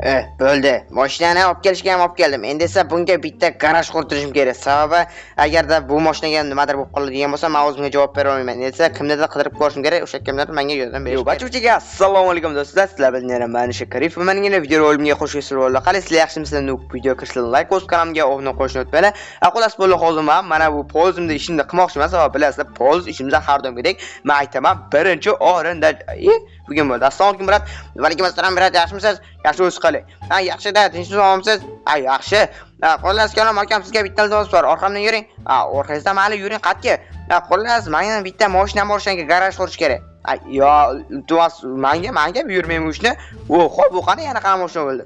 Bo'ldi. Mashinani olib kelishga ham olib keldim. Endi esa bunga bitta garaj qurdirishim kerak. Sababi agarda bu mashinaga nimadir bo'lib qoladigan bo'lsa, men o'zimga javob bera olmayman. Endi esa kimnidir qidirib ko'rishim kerak. O'sha kimdir menga yordam berishi kerak. Barchaga assalomu alaykum do'stlar. Sizlar bilan men Shakarif. Mening yana video rolimga xush kelibsizlar. Qalisizlar, yaxshimisizlar? Video kirishlar, like bosib, kanalimga obuna bo'lishni unutmanglar. Xullas bo'ldi, hozir men mana bu polzimda ishimni qilmoqchi emas, sababi bilasizlar, polz ishimizda har doimgidek men aytaman, birinchi o'rinda. Bugun bo'ldi. Assalomu alaykum brat. Va alaykum assalom brat, yaxshimisiz? Yaxshi o'siz qoling. Ha, yaxshi-da, tinchlikmisiz? Ha, yaxshi. Xullas kalam akam, sizga bitta iltimos bor. Orqamdan yuring. Ha, orqangizdan mayli yuring qatga. Xullas, menga bitta mashina bor, o'shanga garaj qurish kerak. Yo, iltimos, menga buyurmayman ishni. Xo'p, bu qani yana qanaqa mashina bo'ldi?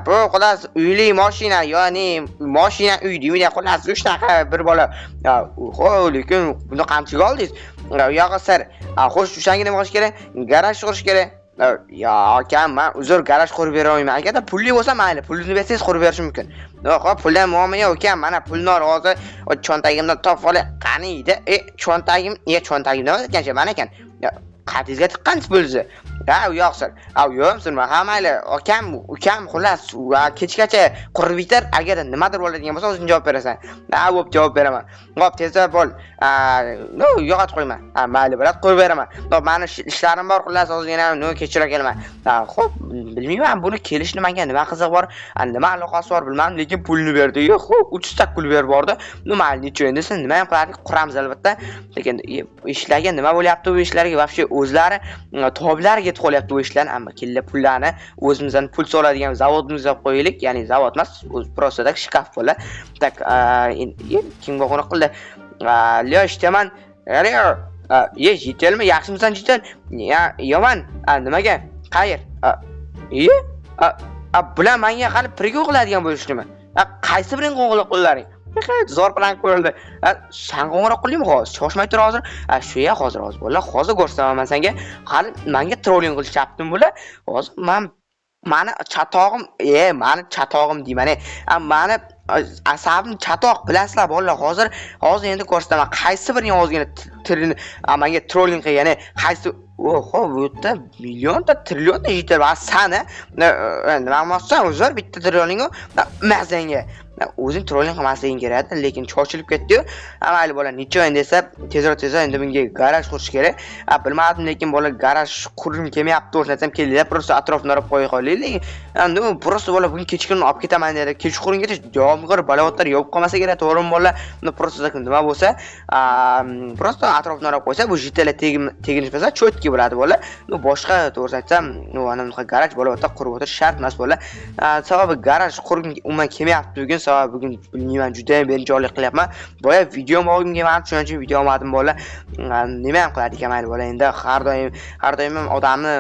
Bu xullas uyli mashina, ya'ni mashina uy deymi, xullas 3 daqiqa bir bola. Xo'p, lekin buni qanchaga oldingiz? Yo'q, sir. Xo'sh, o'shanga nima qilish kerak? Garaj qurish kerak. Ya akam, men uzr garaj qurib bera olmayman. Agarda pulli bo'lsa mayli, pulni bersangiz qurib berishim mumkin. Xo'p, puldan muammo yo'q ekan. Mana pulni hozir cho'ntagimdan topib olay. Qani edi? Cho'ntagim nima ekan? Mana ekan. Qatingizga tiqqansiz bo'lsa. Yo'q sir. Yo'qsiz, ha mayli. Ukam xullas kechgacha qurib bitar. Agarda nimadir bo'ladigan bo'lsa, o'zing javob berasan. Bo'p, javob beraman. Xo'p, tezda bo'l. Yo'qot qo'yma. Mayli, biroq qo'yib beraman. Meni ishlarim bor, xullas ozgina kechira kelman. Xo'p, bilmayman buni kelishni menga nima qiziq bor, nima aloqasi bor bilmadim, lekin pulni berdi. Xo'p, 300 tak pul berib bordi. Mayli, necha endi siz nima ham qilardik, quramiz albatta. Lekin ishlarga nima bo'lyapti bu ishlarga? Vobshe o'zlari toblari ketib qolyapti bu ishlar. Ammo kella pullarni o'zimizdan pul so'radigan zavodimizga qo'yaylik, ya'ni zavod emas, o'z prostadak shkaf bo'la. Tak, kim bo'g'ini qildi? Leo ishtaman. Jitelmi? Yaxshimisan jitel? Yomon. Nimaga? Qayer? Bular menga hali prigo qiladigan bo'lishdimi? Qaysi biring qo'ng'iloq qo'llaring? Zo'r bilan ko'rildi. Sen qo'ng'iroq qildingmi hozir? Shoshmay tur hozir. Shu ya hozir bo'lar. Hozir ko'rsataman senga. Hali menga trolling qilishyaptim bular. Hozir mani chatog'im deyman. Mani asabim chatoq bilasizlar bolalar. Hozir endi ko'rsataman. Qaysi biring ozgina tilini menga trolling qilgani? Qaysi bu yerda millionta trillionta jitar va sana nima maqsad uzr bitta trolling mazanga o'zing trolling qilmasliging kerak, lekin chochilib ketdi-yu. Mayli bola, necha endi esa tezroq endi bunga garaj qurish kerak. Bilmadim, lekin bola garaj qurishim kelmayapti, o'rnatsam kelinglar, просто atrofini olib qo'ya qolaylik. Endi просто bola bugun kechqurun olib ketaman dedi. Kechqurungacha javobgar balavotar yopib qolmasa kerak, to'g'rimi bola? Buni просто nima bo'lsa, просто atrofini olib qo'ysa, bu jitalar teginishmasa cho'tki bo'ladi bola. Boshqa to'g'ri aytsam, anaqa garaj balavotar qurib o'tirish shart emas bola. Sababi garaj qurgim umuman kelmayapti bugun. Bugun bilmayman, juda ham berinchoqlik qilyapman. Boya video olgimga men shuning uchun video olmadim bola. Nima ham qiladi ekan mayli bola. Endi har doim odamni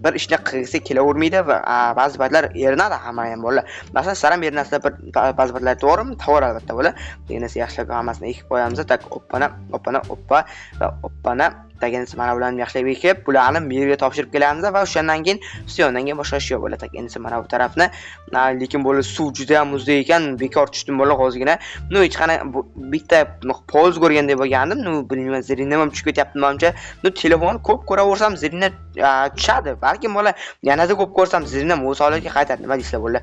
bir ishni qilgisi kelavermaydi va ba'zi paytlar erinadi hamma ham bola. Masalan, saram erinasida bir ba'zi paytlar to'g'rimi? To'g'ri albatta bola. Deganisi yaxshilab hammasini ekib qo'yamiz. Tak oppana deganisi mana bularni yaxshilab ekib, bularni merga topshirib kelamiz va o'shandan keyin boshqa ish yo'q bola. Tak endi mana bu tarafni, lekin bola suv juda ham muzda ekan, bekor tushdim bola hozirgina. Hech qana bitta poz ko'rgandek bo'lgandim. Bilmayman, zirinam ham tushib ketyapti menimcha. Telefonni ko'p ko'raversam zirinam tushadi. Balki bola yanada ko'p ko'rsam zirinam o'z holiga qaytadi. Nima deysizlar bola?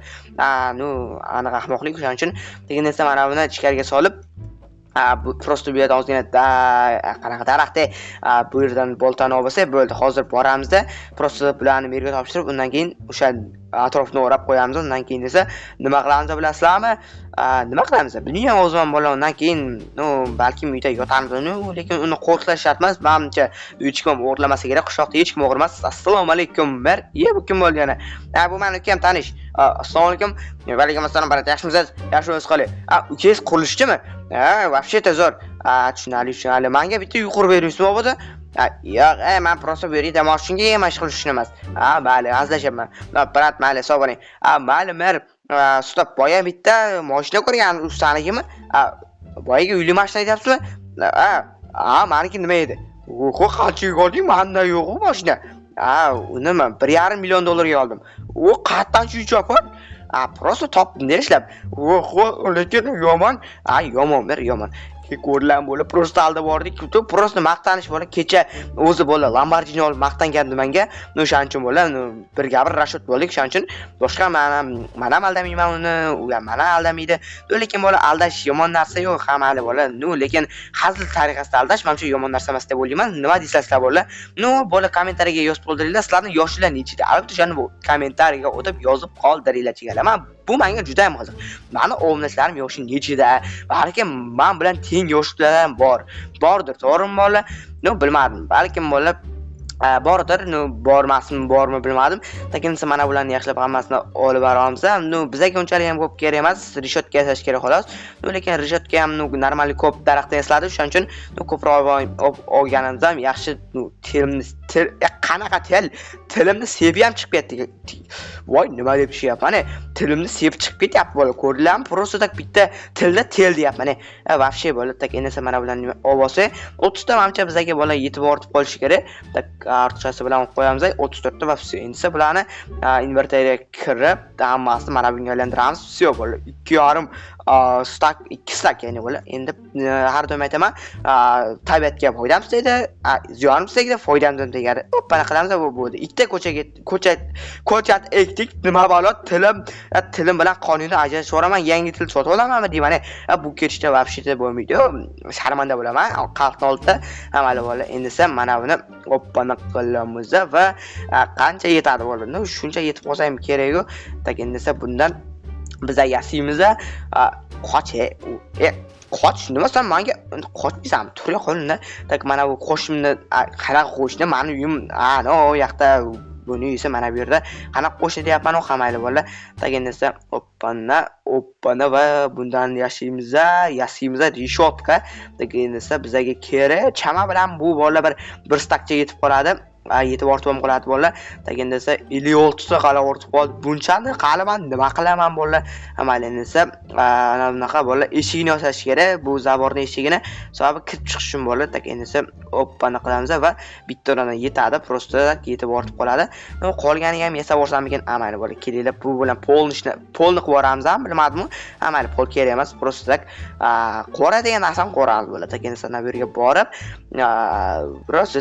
Aniq ahmoqlik shuning uchun deganisa mana buni ichkariga solib просто bu yerdan ozgina qanaqa daraxtda bu yerdan boltani olsa bo'ldi. Hozir boramizda просто bularni merga topshirib, undan keyin o'sha atrofni o'rab qo'yamiz. Undan keyin esa nima qilamiz bilasizlarmi? Nima qilamiz? Bilmayman o'zim bola. Undan keyin balki uyda yotamiz, lekin uni qo'rqitlash shart emas. Menimcha hech kim o'g'irlamasa kerak, qishloqda hech kim o'g'irmas. Assalomu alaykum. Bu kim bo'ldi yana? Bu meni ukam tanish. Assalomu alaykum. Va alaykum assalom barat. Yaxshimisiz? Yaxshi o'siz qoling. Ukangiz qurilishchimi? Вообще zo'r. Tushunali. Menga bitta uy qurib berishmi bo'ldi? Yo'q, men просто bu yerda mashinaga mashg'ul qilishni emas. Mayli, azlashyapman. Brat, mayli, sog' bo'ling. Mayli, mer stop, boya bitta mashina ko'rgan ustaligimi? Boyaga uyli mashina aytyapsizmi? Meniki nima edi? Qanchaga olding? Menda yo'q mashina. Uni men 1,5 million dollarga oldim. Qayerdan shuncha pul? Просто topdim ishlab. Lekin yomon. Yomon. ko'rlan bola просто alda bordik, просто maqtanish bola. Kecha o'zi bola Lamborghini olib maqtangandi menga. O'shaning uchun bola bir gapir Rashid bo'ldik. O'shaning uchun boshqa men ham aldamayman uni, u ham meni aldamaydi. Lekin bola aldash yomon narsa yo'q, hamali bola. Lekin hazil tariqasida aldash menimcha yomon narsa emas deb o'ylayman. Nima deysizlar bola? Bola kommentariyaga yozib qoldiringlar, sizlarning yoshlar nechida? Albatta o'shani bu kommentariyaga o'tib yozib qoldiringlar chigalar. Men bu menga juda ham qiziq. Meni obunachilarim yoshi nechida? Balki men bilan teng yoshlardan bordir, to'g'rimi bola? Bilmadim. Balkim bola bordir, bormi bilmadim. Lekin mana bularni yaxshilab hammasini olib boramiz. Bizga unchalik ham ko'p kerak emas, rishotka yasash kerak xolos. Lekin rishotka ham normal ko'p daraxtdan yasaladi, shuning uchun ko'proq olganimiz ham yaxshi. Qanaqa tilimni sevib ham chiqib ketdi. Voy, nima deb deyapman? Tilimni sevib chiqib ketyapti bola. Ko'rdilarmi? Просто tak bitta tilda tel deyapman. Вообще bola tak enasa mana bilan ovozi 30 ta mamcha bizga bola yetib ortib qolishi kerak. Tak ortiqchasi bilan qo'yamiz. 34 ta va все. Endi bularni inverterga kirib, hammasini mana bunga aylantiramiz. Все bola. 2,5 stak, 2 stak ya'ni bola. Endi har doim aytaman, tabiatga foydam tegdi, ziyonim tegdi, foydam tegadi. Hoppana qilamiz bu bo'ldi. Ikkita ko'chat ekdik. Nima balo tilim bilan qonuniy ajrashib yuboraman. Yangi til sotib olamanmi deyman. Bu ketishda вообще bo'lmaydi. Sharmanda bo'laman. Qalbni oldida amali bola. Endi esa mana buni hoppana qilamiz va qancha yetadi bola. Shuncha yetib qolsa ham kerak-ku. Tak endi esa bundan biz yasaymiz. Qoch nima sen menga qoch desam turga qo'lingda. Tak mana bu qo'shimni qanaqa qo'shni meni uyim o yoqda buni esa mana bu yerda qanaqa qo'shni deyapman u hamayli bola. Tak endi esa hoppana va bundan yasaymiz rishotka. Tak endi esa bizga kerak. Chama bilan bu bola bir stakcha yetib qoladi. Yetib ortib ham qoladi bola. Tak endi esa 56 ta qala ortib qoldi. Bunchani qalaman, nima qilaman bola? Mayli esa bunaqa bola eshigini yosash kerak. Bu zaborning eshigini sababi kirib chiqish uchun bola. Tak endi esa hoppana qilamiz va bitta o'rnadan yetadi, просто yetib ortib qoladi. Qolganiga ham yasab olsam ekan, mayli bola. Kelinglar bu bilan polni qilib yuboramiz ham, bilmadimmi? Mayli pol kerak emas, просто qora degan narsani qo'ramiz bola. Tak endi esa bu yerga borib, просто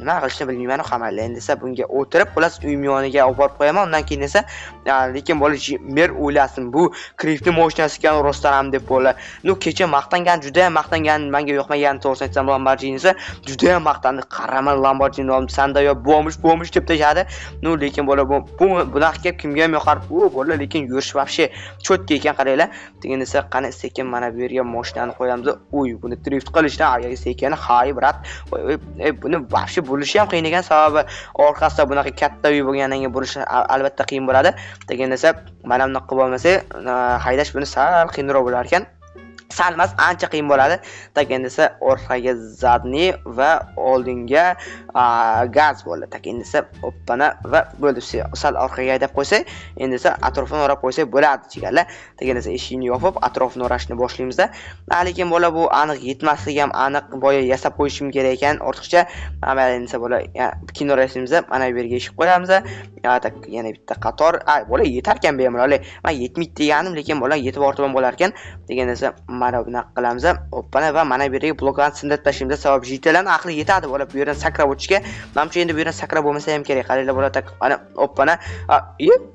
nima qilishni bilmayman. Hamayli endi esa bunga o'tirib, xullas uyim yoniga olib borib qo'yaman. Undan keyin esa lekin bola mer o'ylasin, bu kriptni mashinasi ekan rostdan deb bola. Kecha juda ham maqtangan, menga yo'qmagan to'g'risini aytsam Lamborghini esa juda ham maqtandi. Qaraman Lamborghini oldim, sanda yo bo'lmish deb tashadi. Lekin bola bu bunaqa gap kimga ham yoqar? Bu bola lekin yurish вообще cho'tka ekan, qaranglar. Degan esa qani sekin mana bu yerga mashinani qo'yamiz. Buni drift qilishdan ayaga sekin, hay brat. Buni вообще bo'lishi ham qiyin ekan, sababi orqasida bunaqa katta uy bo'lgandan keyin bo'lishi albatta qiyin bo'ladi. Degan esa mana bunaqa qilib olmasa, haydash buni sal qiyinroq bo'lar ekan. Sal emas, ancha qiyin bo'ladi. Tak endi esa orqaga zadniy va oldinga gaz bo'ladi. Tak endi esa hoppana va bo'ldi. Sal orqaga haydab qo'ysak, endi esa atrofini o'rab qo'ysak bo'ladi chigarlar. Tak endi esa eshikni yopib, atrofini o'rashni boshlaymiz. Lekin bola bu aniq yetmasligi ham aniq, boya yasab qo'yishim kerak ekan. Ortiqcha endi esa bola kino rasmimiz mana bu yerga eshik qo'yamiz. Tak yana bitta qator. Bola yetar ekan bemalol. Men yetmaydi deganim, lekin bola yetib ortib ham bo'lar ekan. Degan esa mana bunaqa qilamiz. Hoppana va mana bu yerga bloklarni sindirib tashlaymiz. Sabab jitalarni aqli yetadi bola bu yerdan sakrab o'tishga. Menimcha endi bu yerdan sakrab bo'lmasa ham kerak. Qaranglar bola, tak ana hoppana.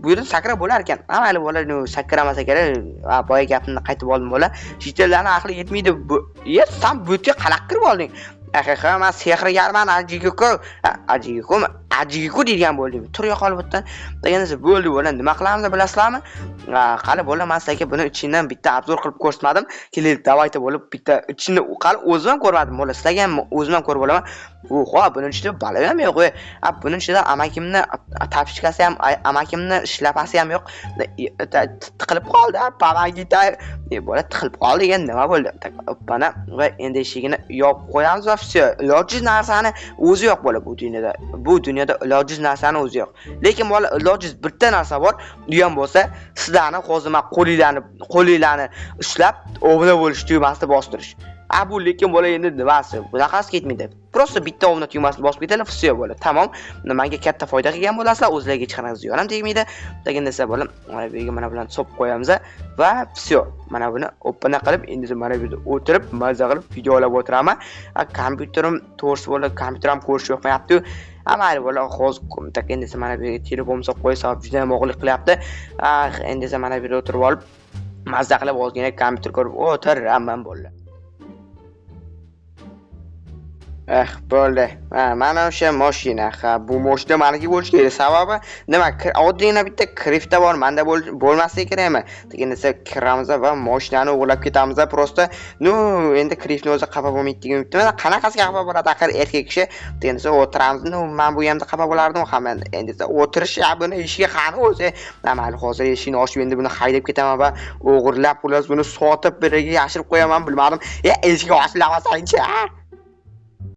Bu yerdan sakrab bo'lar ekan. Mayli bola, sakramasa kerak. Boya gapimni qaytib oldim bola. Jitalarni aqli yetmaydi. Sen bu yerga qalaq kirib olding. Haqiqatan men sehrgarman, ajigiku degan bo'ldim. Turga qolib o'tdan. Degansa bo'ldi bola. Nima qilamiz bilasizlarmi? Qali bola, men sizga buni ichidan bitta obzor qilib ko'rsatmadim. Keling, davayta bo'lib bitta ichini qali o'zim ham ko'rmadim bola. Sizlarga ham o'zim ham ko'rib olaman. Buning ichida balo ham yo'q. Buning ichida amakimni tapishkasi ham, amakimni shlapasi ham yo'q. Tiqilib qoldi. Pamagita bola tiqilib qoldi degan nima bo'ldi? Hoppana va endi eshigini yopib qo'yamiz va все. Ilojiz narsani o'zi yo'q bola bu dunyoda. Bu dunyoda ilojiz narsani o'zi yo'q. Lekin bola ilojiz bitta narsa bor. U ham bo'lsa, sizlarni hozir men qo'linglarni ushlab, obuna bo'lish tugmasini bostirish. Bu lekin bola endi nimasi? Bunaqasi ketmaydi. Просто bitta ovni tugmasini bosib ketadi, все bo'ladi. Tamom. Menga katta foyda qilgan bo'lasizlar, o'zlariga hech qanaqa ziyon ham tegmaydi. Degan narsa bo'lib, mana bu yerga mana bilan solib qo'yamiz va все. Mana buni opena qilib, endi mana bu yerda o'tirib, mazza qilib video olib o'tiraman. Kompyuterim to'g'risi bo'lib, kompyuter ham ko'rish yo'qmayapti. Amayli bo'lib, hozir tak endi mana bu yerga telefon solib qo'ysa, juda ham og'irlik qilyapti. Endi mana bu yerda o'tirib olib, mazza qilib ozgina kompyuter ko'rib o'tiraman bo'ldi. Bo'ldi. Mana o'sha mashina. Bu mashina meniki bo'lishi kerak. Sababi nima? Oddiygina bitta krifta bor, menda bo'lmasligi kerakmi? Degan desa kiramiz va mashinani o'g'irlab ketamiz. Prosta, endi kriftni o'zi xafa bo'lmaydi degan umiddaman. Qanaqasiga xafa bo'ladi axir erkak kishi? Degan desa o'tiramiz. Men bu yerda xafa bo'lardim hamma. Endi o'tirish buni ishiga qani o'zi. Mayli, hozir eshikni ochib endi buni haydab ketaman va o'g'irlab pullar buni sotib biriga yashirib qo'yaman, bilmadim. Eshik ochilmasin-chi.